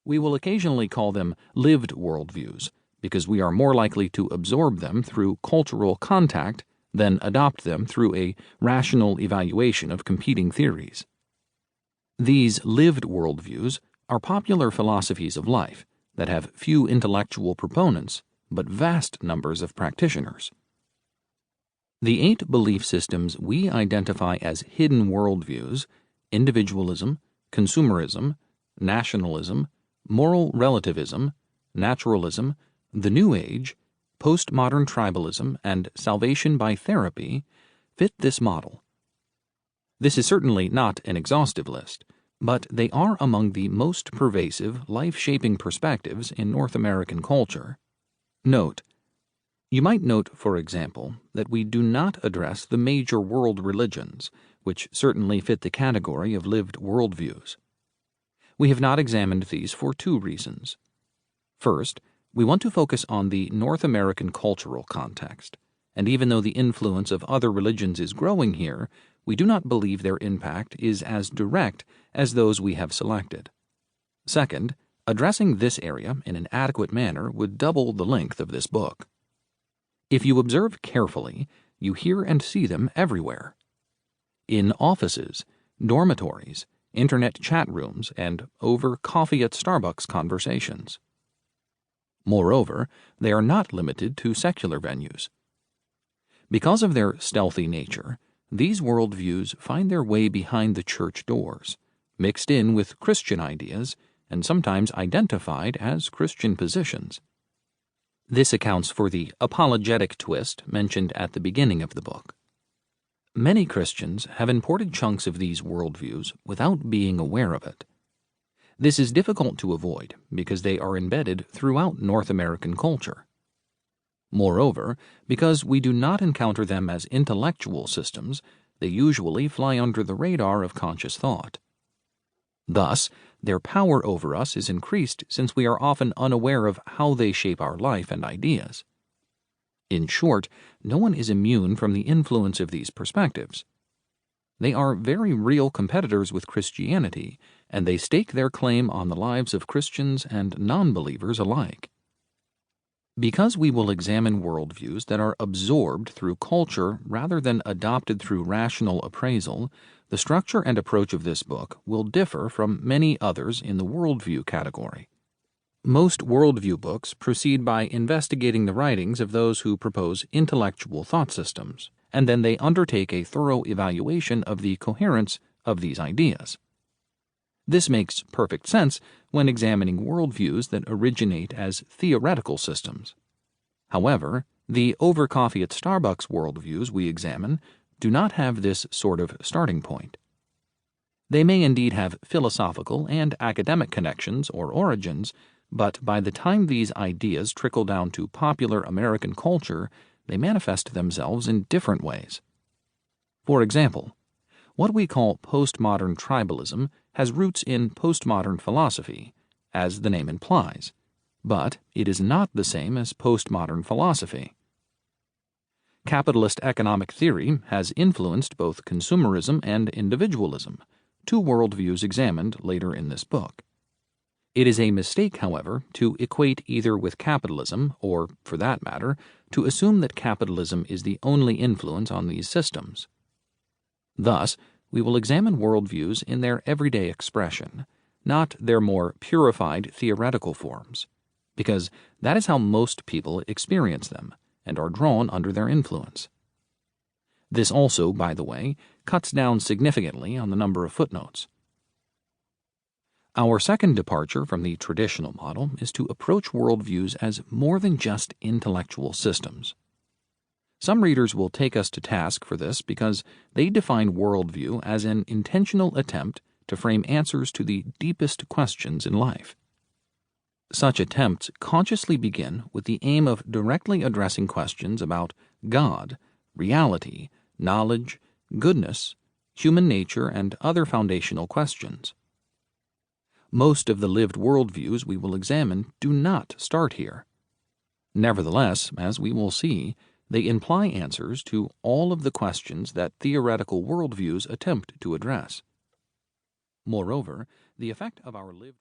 We will occasionally call them lived worldviews, because we are more likely to absorb them through cultural contact than adopt them through a rational evaluation of competing theories. These lived worldviews are popular philosophies of life that have few intellectual proponents but vast numbers of practitioners. The 8 belief systems we identify as hidden worldviews: individualism, consumerism, nationalism, moral relativism, naturalism, the New Age, postmodern tribalism, and salvation by therapy, fit this model. This is certainly not an exhaustive list, but they are among the most pervasive, life-shaping perspectives in North American culture. Note: you might note, for example, that we do not address the major world religions, which certainly fit the category of lived worldviews. We have not examined these for 2 reasons. First, we want to focus on the North American cultural context, and even though the influence of other religions is growing here, we do not believe their impact is as direct as those we have selected. Second, addressing this area in an adequate manner would double the length of this book. If you observe carefully, you hear and see them everywhere. In offices, dormitories, internet chat rooms, and over coffee at Starbucks conversations. Moreover, they are not limited to secular venues. Because of their stealthy nature, these worldviews find their way behind the church doors, mixed in with Christian ideas, and sometimes identified as Christian positions. This accounts for the apologetic twist mentioned at the beginning of the book. Many Christians have imported chunks of these worldviews without being aware of it. This is difficult to avoid because they are embedded throughout North American culture. Moreover, because we do not encounter them as intellectual systems, they usually fly under the radar of conscious thought. Thus, their power over us is increased since we are often unaware of how they shape our life and ideas. In short, no one is immune from the influence of these perspectives. They are very real competitors with Christianity, and they stake their claim on the lives of Christians and non-believers alike. Because we will examine worldviews that are absorbed through culture rather than adopted through rational appraisal, the structure and approach of this book will differ from many others in the worldview category. Most worldview books proceed by investigating the writings of those who propose intellectual thought systems, and then they undertake a thorough evaluation of the coherence of these ideas. This makes perfect sense when examining worldviews that originate as theoretical systems. However, the over coffee at Starbucks worldviews we examine do not have this sort of starting point. They may indeed have philosophical and academic connections or origins, but by the time these ideas trickle down to popular American culture, they manifest themselves in different ways. For example, what we call postmodern tribalism has roots in postmodern philosophy, as the name implies, but it is not the same as postmodern philosophy. Capitalist economic theory has influenced both consumerism and individualism, 2 worldviews examined later in this book. It is a mistake, however, to equate either with capitalism, or, for that matter, to assume that capitalism is the only influence on these systems. Thus, we will examine worldviews in their everyday expression, not their more purified theoretical forms, because that is how most people experience them and are drawn under their influence. This also, by the way, cuts down significantly on the number of footnotes. Our second departure from the traditional model is to approach worldviews as more than just intellectual systems. Some readers will take us to task for this because they define worldview as an intentional attempt to frame answers to the deepest questions in life. Such attempts consciously begin with the aim of directly addressing questions about God, reality, knowledge, goodness, human nature, and other foundational questions. Most of the lived worldviews we will examine do not start here. Nevertheless, as we will see, they imply answers to all of the questions that theoretical worldviews attempt to address. Moreover, the effect of our lived